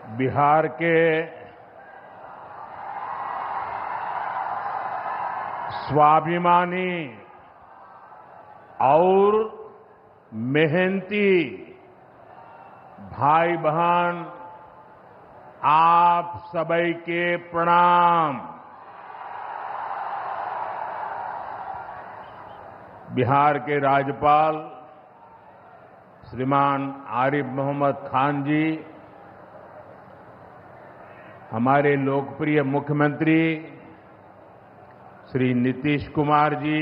बिहार के स्वाभिमानी और मेहनती भाई बहन, आप सभी के प्रणाम। बिहार के राज्यपाल श्रीमान आरिफ मोहम्मद खान जी, हमारे लोकप्रिय मुख्यमंत्री श्री नीतीश कुमार जी,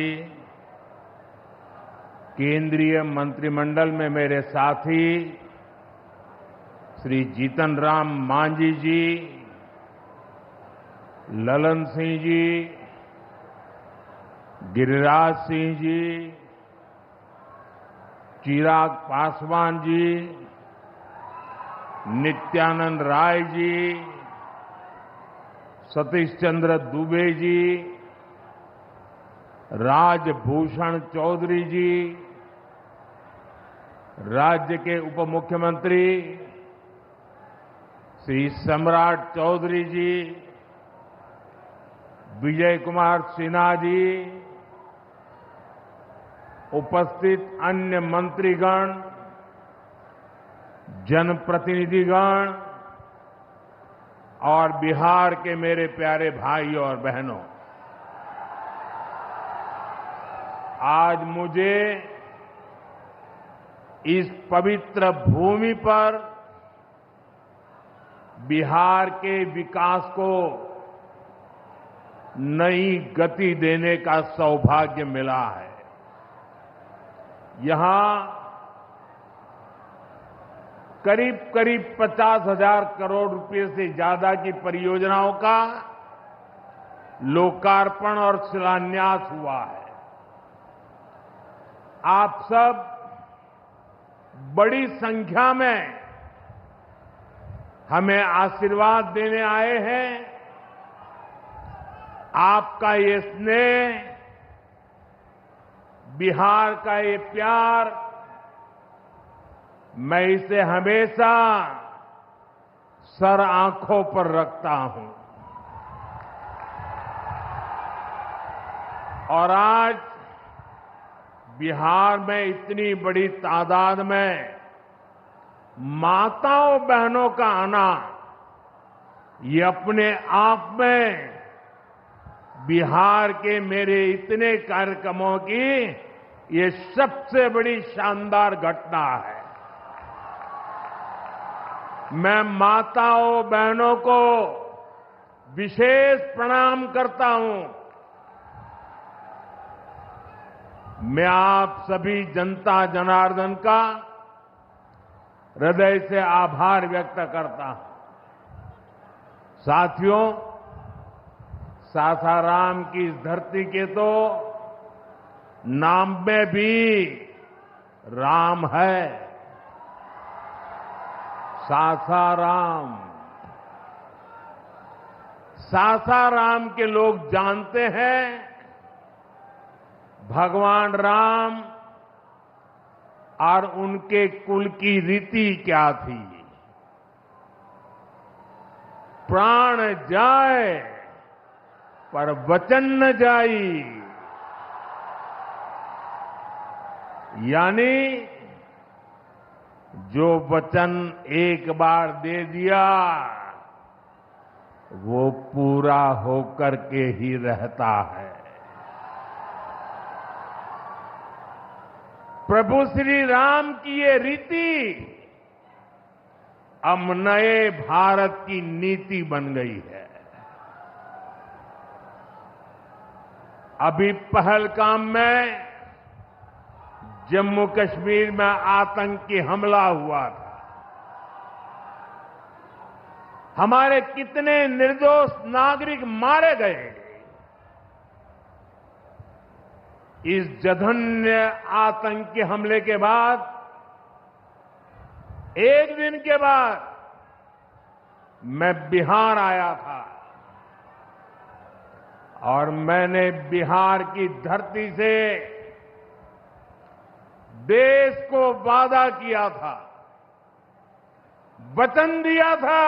केंद्रीय मंत्रिमंडल में मेरे साथी श्री जीतन राम मांझी जी, ललन सिंह जी, गिरिराज सिंह जी, चिराग पासवान जी, नित्यानंद राय जी, सतीश चंद्र दुबे जी, राजभूषण चौधरी जी, राज्य के उप मुख्यमंत्री श्री सम्राट चौधरी जी, विजय कुमार सिन्हा जी, उपस्थित अन्य मंत्रीगण, जनप्रतिनिधिगण और बिहार के मेरे प्यारे भाइयों और बहनों, आज मुझे इस पवित्र भूमि पर बिहार के विकास को नई गति देने का सौभाग्य मिला है। यहां करीब 50,000 करोड़ रुपए से ज्यादा की परियोजनाओं का लोकार्पण और शिलान्यास हुआ है। आप सब बड़ी संख्या में हमें आशीर्वाद देने आए हैं। आपका ये स्नेह, बिहार का ये प्यार, मैं इसे हमेशा सर आंखों पर रखता हूं। और आज बिहार में इतनी बड़ी तादाद में माताओं बहनों का आना, ये अपने आप में बिहार के मेरे इतने कार्यक्रमों की ये सबसे बड़ी शानदार घटना है। मैं माताओं बहनों को विशेष प्रणाम करता हूं। मैं आप सभी जनता जनार्दन का हृदय से आभार व्यक्त करता हूं। साथियों, सासाराम की इस धरती के तो नाम में भी राम है। सासाराम, सासाराम के लोग जानते हैं भगवान राम और उनके कुल की रीति क्या थी। प्राण जाए पर वचन न जाई, यानी जो वचन एक बार दे दिया वो पूरा होकर के ही रहता है। प्रभु श्री राम की ये रीति अब नए भारत की नीति बन गई है। अभी पहलगाम में जम्मू कश्मीर में आतंकी हमला हुआ था। हमारे कितने निर्दोष नागरिक मारे गए। इस जघन्य आतंकी हमले के बाद, एक दिन के बाद मैं बिहार आया था और मैंने बिहार की धरती से देश को वादा किया था वचन दिया था,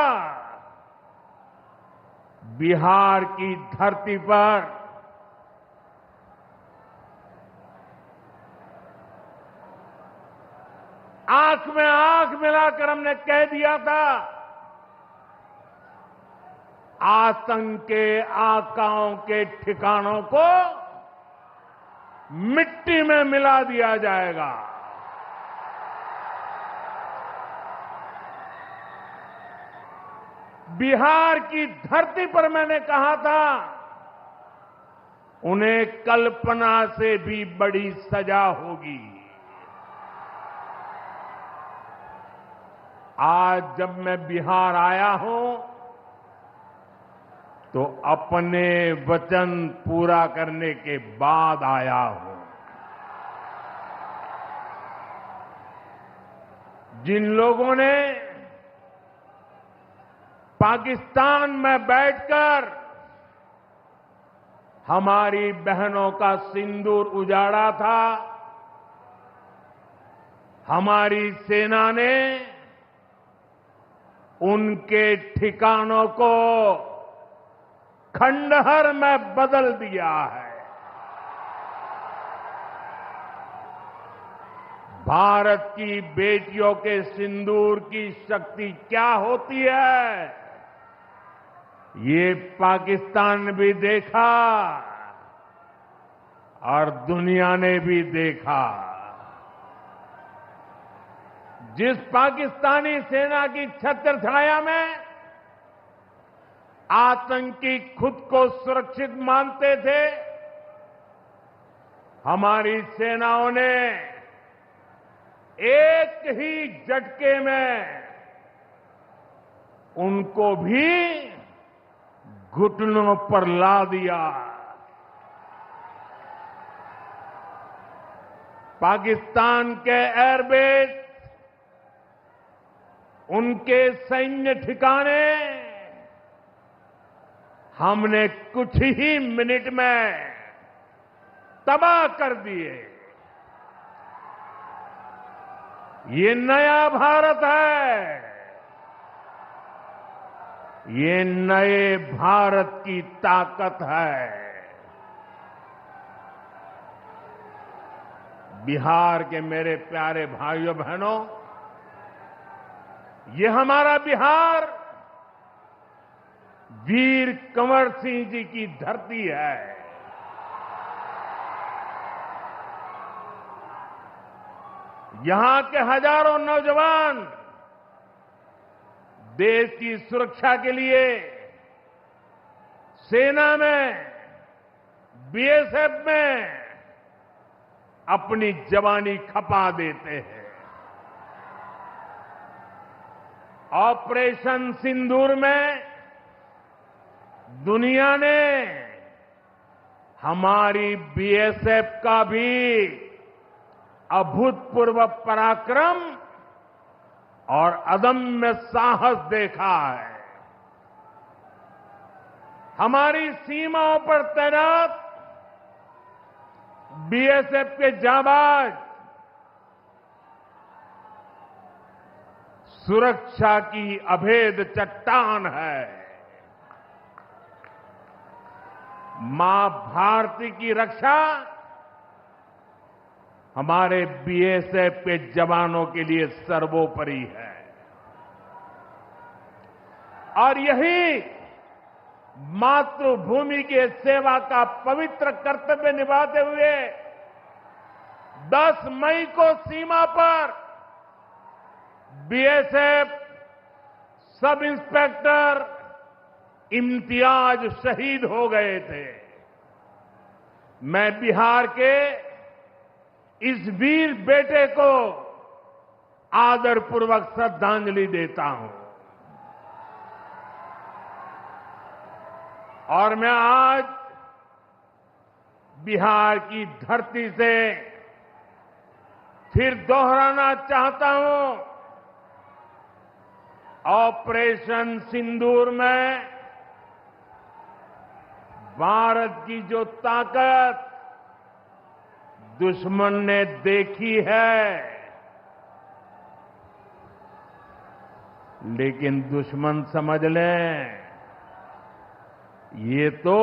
बिहार की धरती पर आंख में आंख मिलाकर हमने कह दिया था, आतंक के आकाओं के ठिकानों को मिट्टी में मिला दिया जाएगा। बिहार की धरती पर मैंने कहा था, उन्हें कल्पना से भी बड़ी सजा होगी। आज जब मैं बिहार आया हूं तो अपने वचन पूरा करने के बाद आया हूं। जिन लोगों ने पाकिस्तान में बैठकर हमारी बहनों का सिंदूर उजाड़ा था, हमारी सेना ने उनके ठिकानों को खंडहर में बदल दिया है। भारत की बेटियों के सिंदूर की शक्ति क्या होती है, ये पाकिस्तान ने भी देखा और दुनिया ने भी देखा। जिस पाकिस्तानी सेना की छत्र छाया में आतंकी खुद को सुरक्षित मानते थे, हमारी सेनाओं ने एक ही झटके में उनको भी घुटनों पर ला दिया। पाकिस्तान के एयरबेस, उनके सैन्य ठिकाने हमने कुछ ही मिनट में तबाह कर दिए। ये नया भारत है, ये नए भारत की ताकत है। बिहार के मेरे प्यारे भाइयों बहनों, ये हमारा बिहार वीर कंवर सिंह जी की धरती है। यहां के हजारों नौजवान देश की सुरक्षा के लिए सेना में, बीएसएफ में अपनी जवानी खपा देते हैं। ऑपरेशन सिंदूर में दुनिया ने हमारी बीएसएफ का भी अभूतपूर्व पराक्रम और अदम्य साहस देखा है। हमारी सीमाओं पर तैनात बीएसएफ के जाबाज सुरक्षा की अभेद चट्टान है। मां भारती की रक्षा हमारे बीएसएफ के जवानों के लिए सर्वोपरि है। और यही मातृभूमि के सेवा का पवित्र कर्तव्य निभाते हुए 10 मई को सीमा पर बीएसएफ सब इंस्पेक्टर इम्तियाज शहीद हो गए थे। मैं बिहार के इस वीर बेटे को आदरपूर्वक श्रद्धांजलि देता हूं। और मैं आज बिहार की धरती से फिर दोहराना चाहता हूं, ऑपरेशन सिंदूर में भारत की जो ताकत दुश्मन ने देखी है, लेकिन दुश्मन समझ लें, ये तो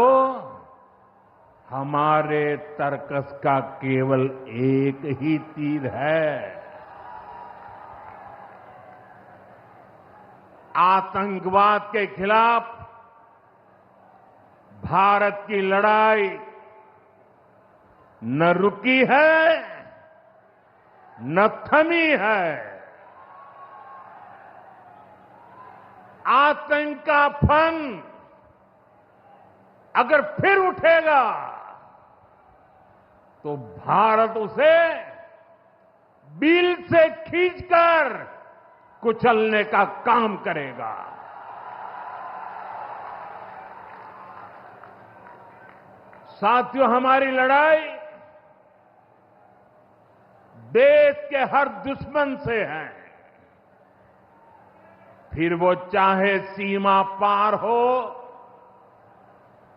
हमारे तर्कस का केवल एक ही तीर है। आतंकवाद के खिलाफ भारत की लड़ाई न रुकी है न थमी है। आतंक का फन अगर फिर उठेगा तो भारत उसे बिल से खींचकर कुचलने का काम करेगा। साथियों, हमारी लड़ाई देश के हर दुश्मन से है, फिर वो चाहे सीमा पार हो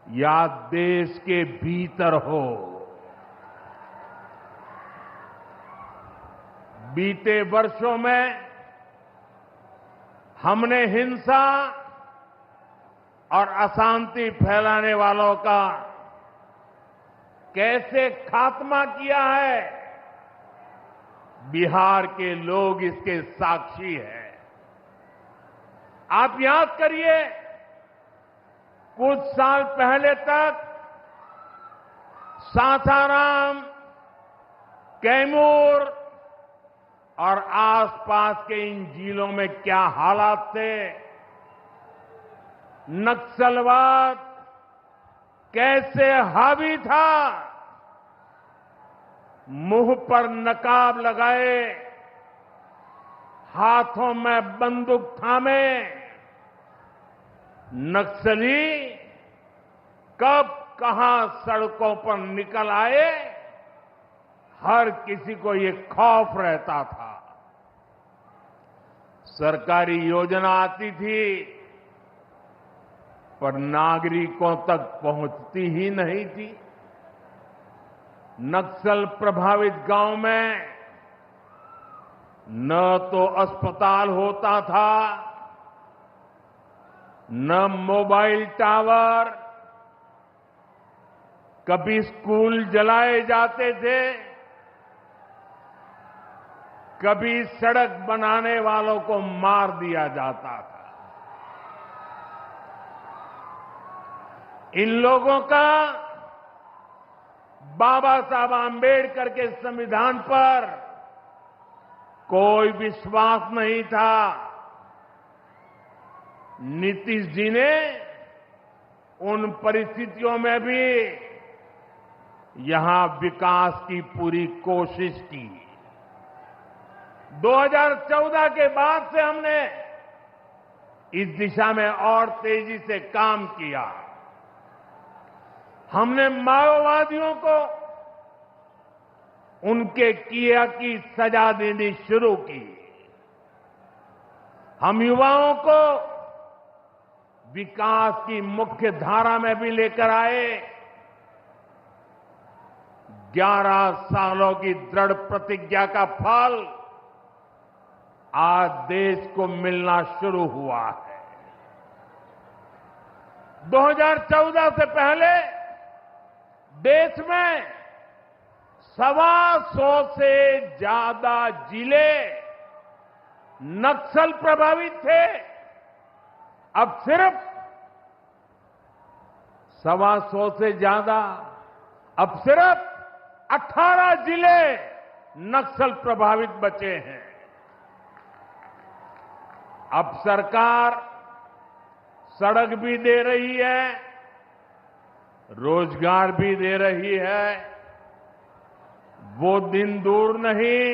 या देश के भीतर हो। बीते वर्षों में हमने हिंसा और अशांति फैलाने वालों का कैसे खात्मा किया है, बिहार के लोग इसके साक्षी हैं। आप याद करिए, कुछ साल पहले तक सासाराम, कैमूर और आसपास के इन जिलों में क्या हालात थे, नक्सलवाद कैसे हावी था। मुंह पर नकाब लगाए, हाथों में बंदूक थामे नक्सली कब कहां सड़कों पर निकल आए, हर किसी को ये खौफ रहता था। सरकारी योजना आती थी पर नागरिकों तक पहुंचती ही नहीं थी। नक्सल प्रभावित गांव में न तो अस्पताल होता था, न मोबाइल टावर, कभी स्कूल जलाए जाते थे, कभी सड़क बनाने वालों को मार दिया जाता था। इन लोगों का बाबा साहब आंबेडकर के संविधान पर कोई विश्वास नहीं था। नीतीश जी ने उन परिस्थितियों में भी यहां विकास की पूरी कोशिश की। 2014 के बाद से हमने इस दिशा में और तेजी से काम किया। हमने माओवादियों को उनके किया की सजा देनी शुरू की। हम युवाओं को विकास की मुख्य धारा में भी लेकर आए। 11 सालों की दृढ़ प्रतिज्ञा का फल आज देश को मिलना शुरू हुआ है। 2014 से पहले देश में 125 से ज्यादा जिले नक्सल प्रभावित थे। अब सिर्फ 125 से ज्यादा, अब सिर्फ 18 जिले नक्सल प्रभावित बचे हैं। अब सरकार सड़क भी दे रही है, रोजगार भी दे रही है। वो दिन दूर नहीं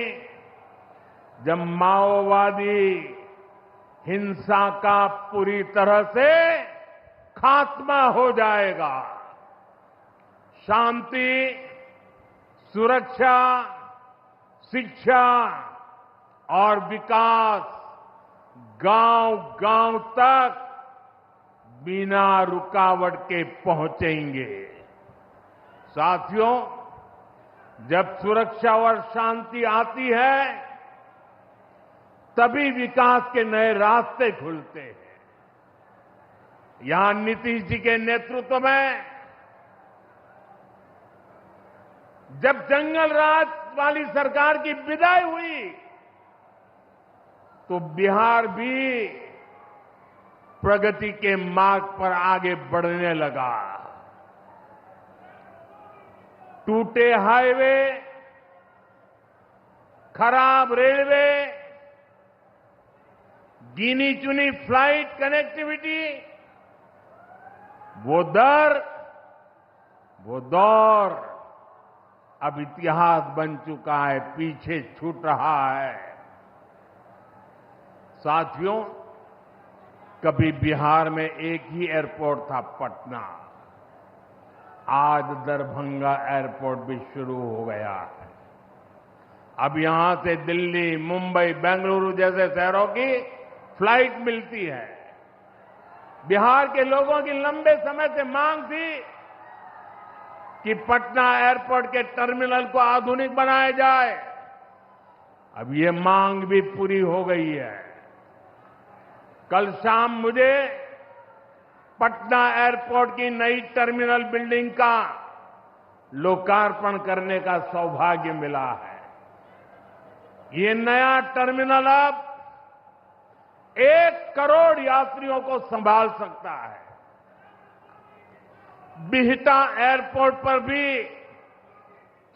जब माओवादी हिंसा का पूरी तरह से खात्मा हो जाएगा। शांति, सुरक्षा, शिक्षा और विकास गांव-गांव तक बिना रुकावट के पहुंचेंगे। साथियों, जब सुरक्षा और शांति आती है तभी विकास के नए रास्ते खुलते हैं। यहां नीतीश जी के नेतृत्व में जब जंगल राज वाली सरकार की विदाई हुई तो बिहार भी प्रगति के मार्ग पर आगे बढ़ने लगा। टूटे हाईवे, खराब रेलवे, गिनी चुनी फ्लाइट कनेक्टिविटी, वो दौर अब इतिहास बन चुका है, पीछे छूट रहा है। साथियों, कभी बिहार में एक ही एयरपोर्ट था, पटना। आज दरभंगा एयरपोर्ट भी शुरू हो गया है। अब यहां से दिल्ली, मुंबई, बेंगलुरु जैसे शहरों की फ्लाइट मिलती है। बिहार के लोगों की लंबे समय से मांग थी कि पटना एयरपोर्ट के टर्मिनल को आधुनिक बनाया जाए। अब ये मांग भी पूरी हो गई है। कल शाम मुझे पटना एयरपोर्ट की नई टर्मिनल बिल्डिंग का लोकार्पण करने का सौभाग्य मिला है। ये नया टर्मिनल अब 1 करोड़ यात्रियों को संभाल सकता है। बिहटा एयरपोर्ट पर भी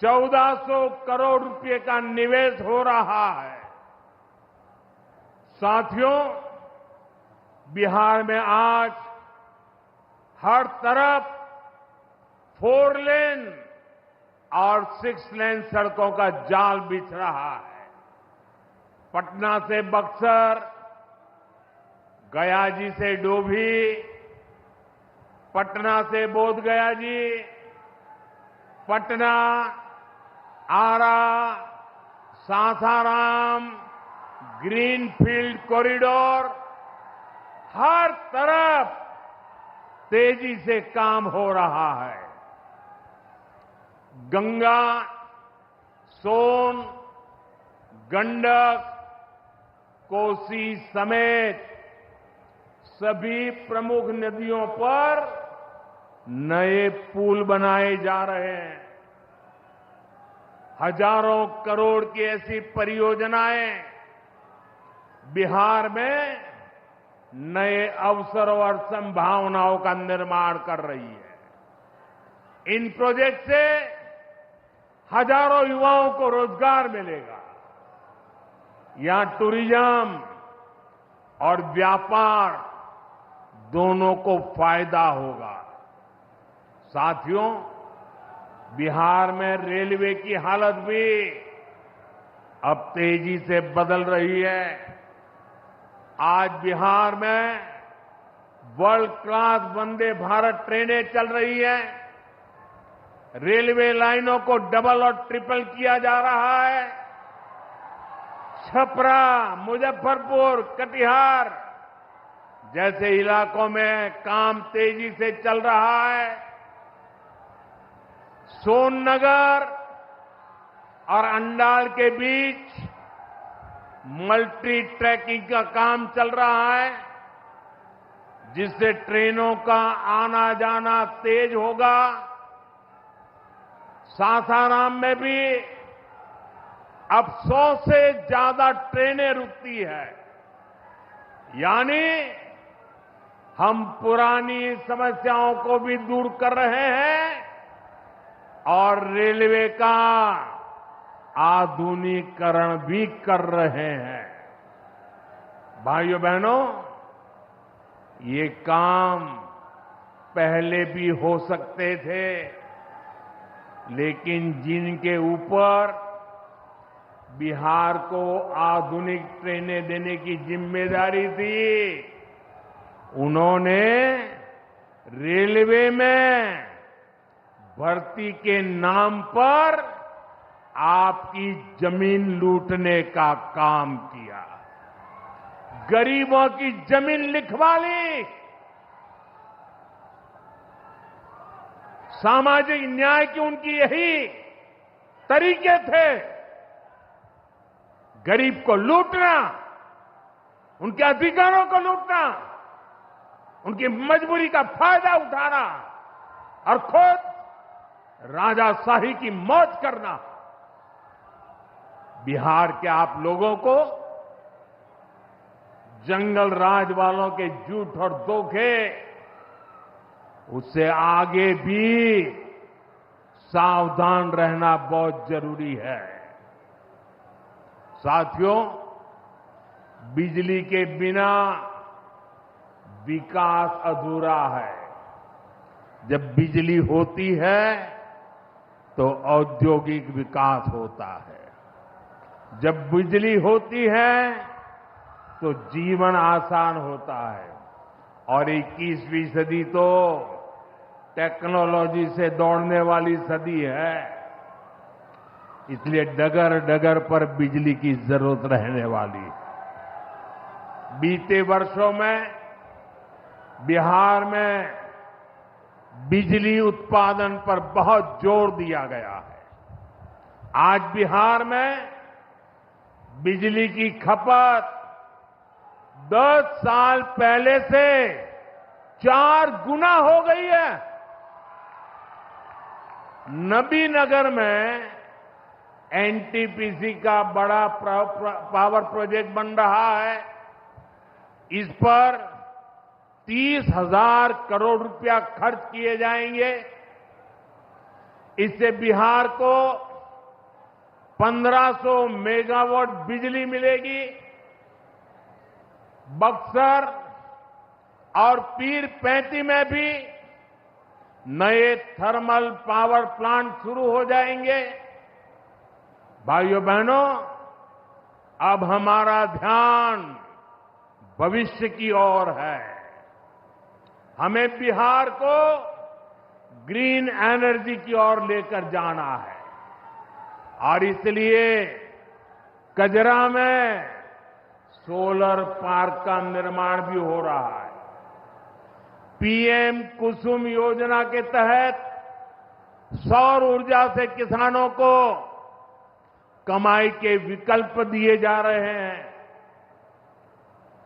1400 करोड़ रुपए का निवेश हो रहा है। साथियों, बिहार में आज हर तरफ 4 लेन और 6 लेन सड़कों का जाल बिछ रहा है। पटना से बक्सर, गया जी से डोभी, पटना से बोध गया जी, पटना, आरा, सासाराम, ग्रीनफील्ड कॉरिडोर, हर तरफ तेजी से काम हो रहा है। गंगा, सोन, गंडक, कोसी समेत सभी प्रमुख नदियों पर नए पुल बनाए जा रहे हैं। हजारों करोड़ की ऐसी परियोजनाएं बिहार में नए अवसरों और संभावनाओं का निर्माण कर रही है। इन प्रोजेक्ट से हजारों युवाओं को रोजगार मिलेगा। यहां टूरिज्म और व्यापार दोनों को फायदा होगा। साथियों, बिहार में रेलवे की हालत भी अब तेजी से बदल रही है। आज बिहार में वर्ल्ड क्लास वंदे भारत ट्रेनें चल रही हैं। रेलवे लाइनों को डबल और ट्रिपल किया जा रहा है। छपरा, मुजफ्फरपुर, कटिहार जैसे इलाकों में काम तेजी से चल रहा है। सोननगर और अंडाल के बीच मल्टी ट्रैकिंग का काम चल रहा है, जिससे ट्रेनों का आना जाना तेज होगा। सासाराम में भी अब 100 से ज्यादा ट्रेनें रुकती है। यानी हम पुरानी समस्याओं को भी दूर कर रहे हैं और रेलवे का आधुनिकीकरण भी कर रहे हैं। भाइयों बहनों, ये काम पहले भी हो सकते थे, लेकिन जिनके ऊपर बिहार को आधुनिक ट्रेनें देने की जिम्मेदारी थी, उन्होंने रेलवे में भर्ती के नाम पर आपकी जमीन लूटने का काम किया। गरीबों की जमीन लिखवा ली। सामाजिक न्याय की उनकी यही तरीके थे। गरीब को लूटना उनके अधिकारों को लूटना, उनकी मजबूरी का फायदा उठाना और खुद राजाशाही की मौज करना। बिहार के आप लोगों को जंगल राज वालों के झूठ और धोखे, उससे आगे भी सावधान रहना बहुत जरूरी है। साथियों, बिजली के बिना विकास अधूरा है। जब बिजली होती है तो औद्योगिक विकास होता है। जब बिजली होती है तो जीवन आसान होता है। और 21वीं सदी तो टेक्नोलॉजी से दौड़ने वाली सदी है। इसलिए डगर डगर पर बिजली की जरूरत रहने वाली है। बीते वर्षों में बिहार में बिजली उत्पादन पर बहुत जोर दिया गया है। आज बिहार में बिजली की खपत 10 साल पहले से 4 गुना हो गई है। नबीनगर में एनटीपीसी का बड़ा पावर प्रोजेक्ट बन रहा है। इस पर 30,000 करोड़ रुपया खर्च किए जाएंगे। इससे बिहार को 1500 मेगावाट बिजली मिलेगी। बक्सर और पीर पैंती में भी नए थर्मल पावर प्लांट शुरू हो जाएंगे। भाइयों बहनों, अब हमारा ध्यान भविष्य की ओर है। हमें बिहार को ग्रीन एनर्जी की ओर लेकर जाना है और इसलिए कजरा में सोलर पार्क का निर्माण भी हो रहा है। पीएम कुसुम योजना के तहत सौर ऊर्जा से किसानों को कमाई के विकल्प दिए जा रहे हैं।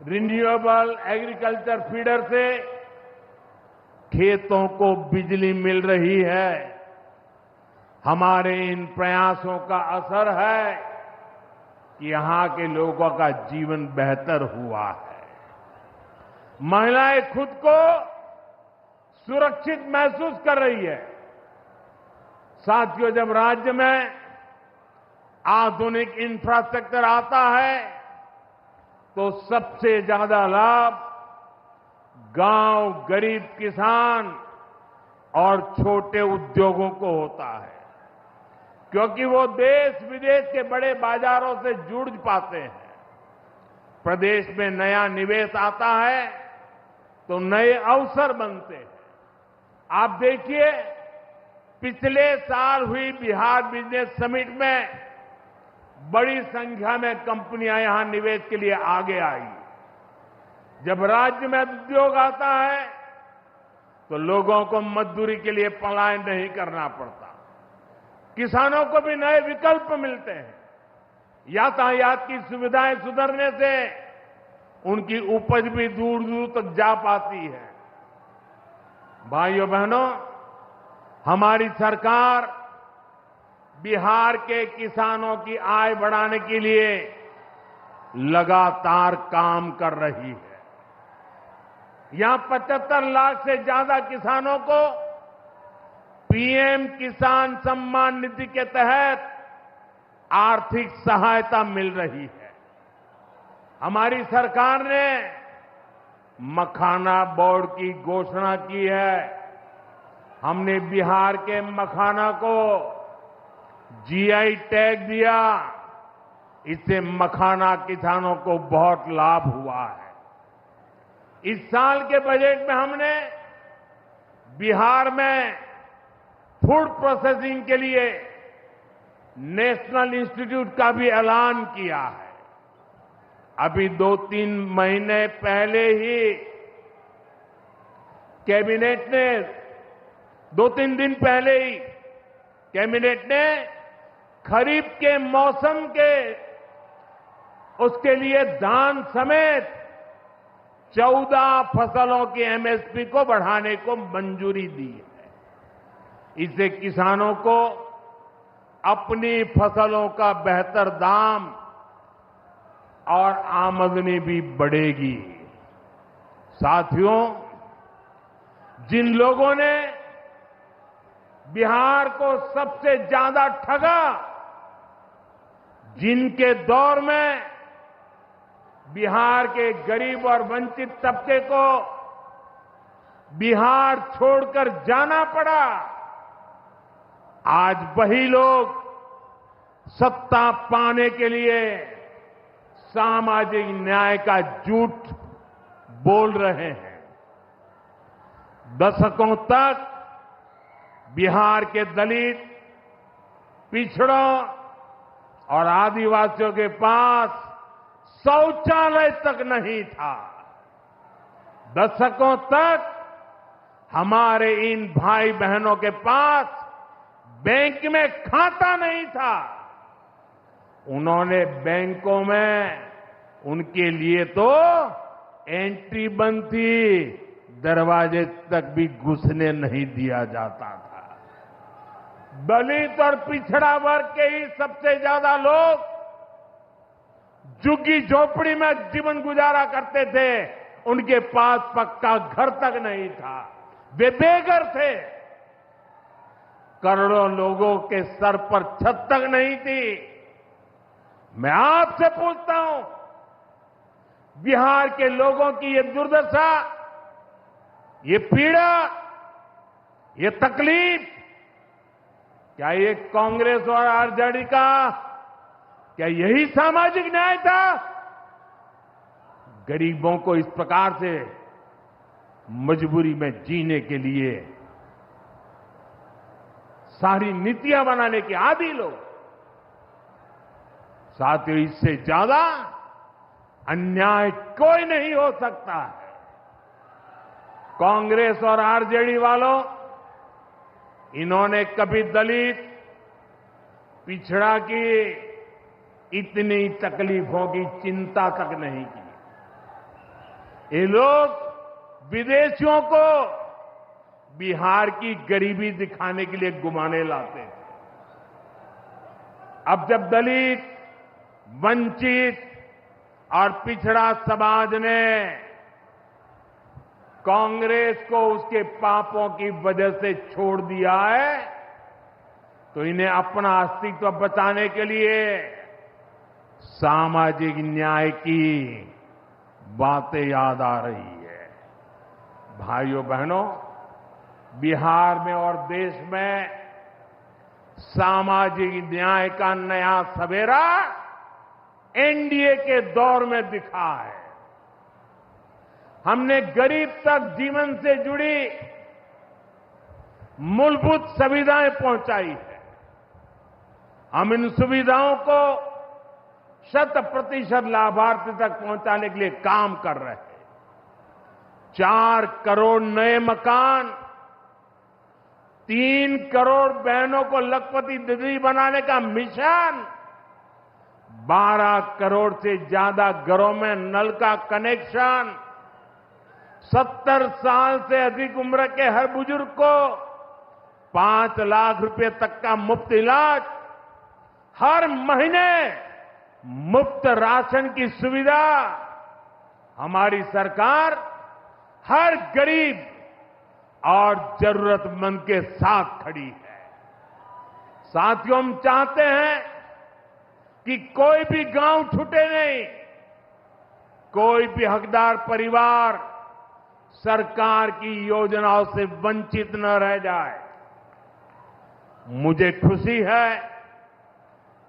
रिन्यूएबल एग्रीकल्चर फीडर से खेतों को बिजली मिल रही है। हमारे इन प्रयासों का असर है कि यहां के लोगों का जीवन बेहतर हुआ है। महिलाएं खुद को सुरक्षित महसूस कर रही है। साथियों, जब राज्य में आधुनिक इंफ्रास्ट्रक्चर आता है तो सबसे ज्यादा लाभ गांव, गरीब किसान और छोटे उद्योगों को होता है, क्योंकि वो देश विदेश के बड़े बाजारों से जुड़ पाते हैं। प्रदेश में नया निवेश आता है तो नए अवसर बनते हैं। आप देखिए, पिछले साल हुई बिहार बिजनेस समिट में बड़ी संख्या में कंपनियां यहां निवेश के लिए आगे आई। जब राज्य में उद्योग आता है तो लोगों को मजदूरी के लिए पलायन नहीं करना पड़ता। किसानों को भी नए विकल्प मिलते हैं। यातायात की सुविधाएं सुधरने से उनकी उपज भी दूर दूर तक जा पाती है। भाइयों बहनों, हमारी सरकार बिहार के किसानों की आय बढ़ाने के लिए लगातार काम कर रही है। यहां 75 लाख से ज्यादा किसानों को पीएम किसान सम्मान निधि के तहत आर्थिक सहायता मिल रही है। हमारी सरकार ने मखाना बोर्ड की घोषणा की है। हमने बिहार के मखाना को जीआई टैग दिया। इससे मखाना किसानों को बहुत लाभ हुआ है। इस साल के बजट में हमने बिहार में फूड प्रोसेसिंग के लिए नेशनल इंस्टीट्यूट का भी ऐलान किया है। अभी 2-3 महीने पहले ही कैबिनेट ने 2-3 दिन पहले ही कैबिनेट ने खरीफ के मौसम के उसके लिए धान समेत 14 फसलों की एमएसपी को बढ़ाने को मंजूरी दी है। इससे किसानों को अपनी फसलों का बेहतर दाम और आमदनी भी बढ़ेगी। साथियों, जिन लोगों ने बिहार को सबसे ज्यादा ठगा, जिनके दौर में बिहार के गरीब और वंचित तबके को बिहार छोड़कर जाना पड़ा, आज वही लोग सत्ता पाने के लिए सामाजिक न्याय का झूठ बोल रहे हैं। दशकों तक बिहार के दलित, पिछड़ों और आदिवासियों के पास शौचालय तक नहीं था। दशकों तक हमारे इन भाई बहनों के पास बैंक में खाता नहीं था। उन्होंने बैंकों में उनके लिए तो एंट्री बंद थी, दरवाजे तक भी घुसने नहीं दिया जाता था। दलित और पिछड़ा वर्ग के ही सबसे ज्यादा लोग झुग्गी झोपड़ी में जीवन गुजारा करते थे। उनके पास पक्का घर तक नहीं था, वे बेघर थे। करोड़ों लोगों के सर पर छत तक नहीं थी। मैं आपसे पूछता हूं, बिहार के लोगों की ये दुर्दशा, ये पीड़ा, ये तकलीफ, क्या ये कांग्रेस और आरजेडी का, क्या यही सामाजिक न्याय था? गरीबों को इस प्रकार से मजबूरी में जीने के लिए सारी नीतियां बनाने के आदी लोग। साथियों, इससे ज्यादा अन्याय कोई नहीं हो सकता है। कांग्रेस और आरजेडी वालों, इन्होंने कभी दलित, पिछड़ा की इतनी तकलीफों की चिंता तक नहीं की। ये लोग विदेशियों को बिहार की गरीबी दिखाने के लिए घुमाने लाते थे। अब जब दलित, वंचित और पिछड़ा समाज ने कांग्रेस को उसके पापों की वजह से छोड़ दिया है, तो इन्हें अपना अस्तित्व बचाने के लिए सामाजिक न्याय की बातें याद आ रही है। भाइयों बहनों, बिहार में और देश में सामाजिक न्याय का नया सवेरा एनडीए के दौर में दिखा है। हमने गरीब तक जीवन से जुड़ी मूलभूत सुविधाएं पहुंचाई है। हम इन सुविधाओं को 100% लाभार्थी तक पहुंचाने के लिए काम कर रहे हैं। 4 करोड़ नए मकान, 3 करोड़ बहनों को लखपति दीदी बनाने का मिशन, 12 करोड़ से ज्यादा घरों में नल का कनेक्शन, 70 साल से अधिक उम्र के हर बुजुर्ग को 5 लाख रुपए तक का मुफ्त इलाज, हर महीने मुफ्त राशन की सुविधा। हमारी सरकार हर गरीब और जरूरतमंद के साथ खड़ी है। साथियों, हम चाहते हैं कि कोई भी गांव छूटे नहीं, कोई भी हकदार परिवार सरकार की योजनाओं से वंचित न रह जाए। मुझे खुशी है,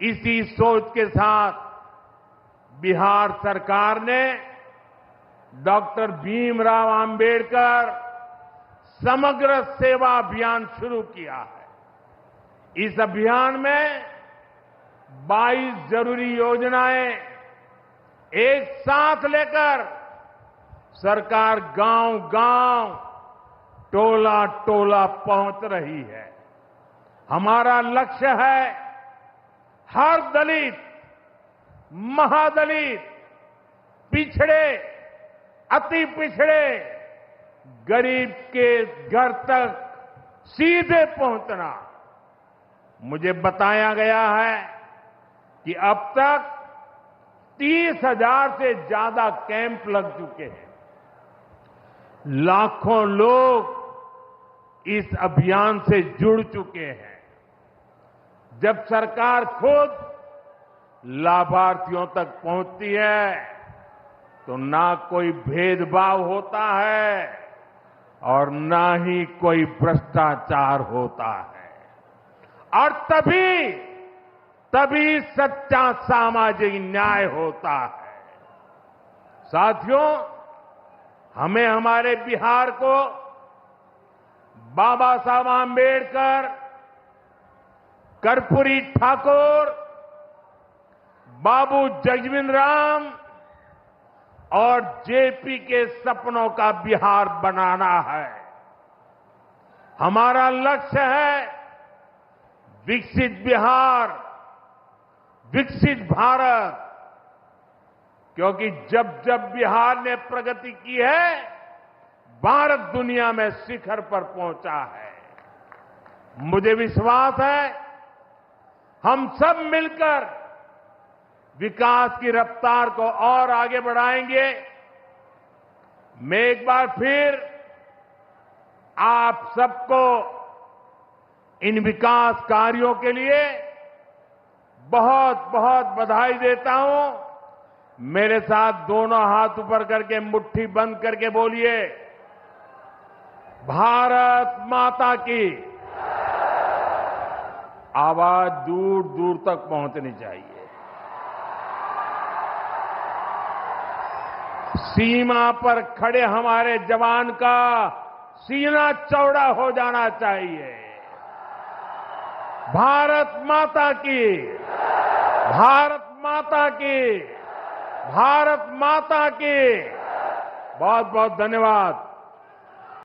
इसी सोच के साथ बिहार सरकार ने डॉक्टर भीमराव अंबेडकर समग्र सेवा अभियान शुरू किया है। इस अभियान में 22 जरूरी योजनाएं एक साथ लेकर सरकार गांव-गांव, टोला-टोला पहुंच रही है। हमारा लक्ष्य है हर दलित, महादलित, पिछड़े अति पिछड़े गरीब के घर तक सीधे पहुंचना। मुझे बताया गया है कि अब तक 30,000 से ज्यादा कैंप लग चुके हैं। लाखों लोग इस अभियान से जुड़ चुके हैं। जब सरकार खुद लाभार्थियों तक पहुंचती है तो ना कोई भेदभाव होता है और ना ही कोई भ्रष्टाचार होता है, और तभी सच्चा सामाजिक न्याय होता है। साथियों, हमें हमारे बिहार को बाबा साहब आंबेडकर, कर्पूरी ठाकुर, बाबू जगजीवन राम और जेपी के सपनों का बिहार बनाना है। हमारा लक्ष्य है विकसित बिहार, विकसित भारत, क्योंकि जब जब बिहार ने प्रगति की है, भारत दुनिया में शिखर पर पहुंचा है। मुझे विश्वास है हम सब मिलकर विकास की रफ्तार को और आगे बढ़ाएंगे। मैं एक बार फिर आप सबको इन विकास कार्यों के लिए बहुत बहुत बधाई देता हूं। मेरे साथ दोनों हाथ ऊपर करके मुट्ठी बंद करके बोलिए, भारत माता की। आवाज दूर दूर तक पहुंचनी चाहिए। सीमा पर खड़े हमारे जवान का सीना चौड़ा हो जाना चाहिए। भारत माता की, भारत माता की, भारत माता की। बहुत बहुत धन्यवाद।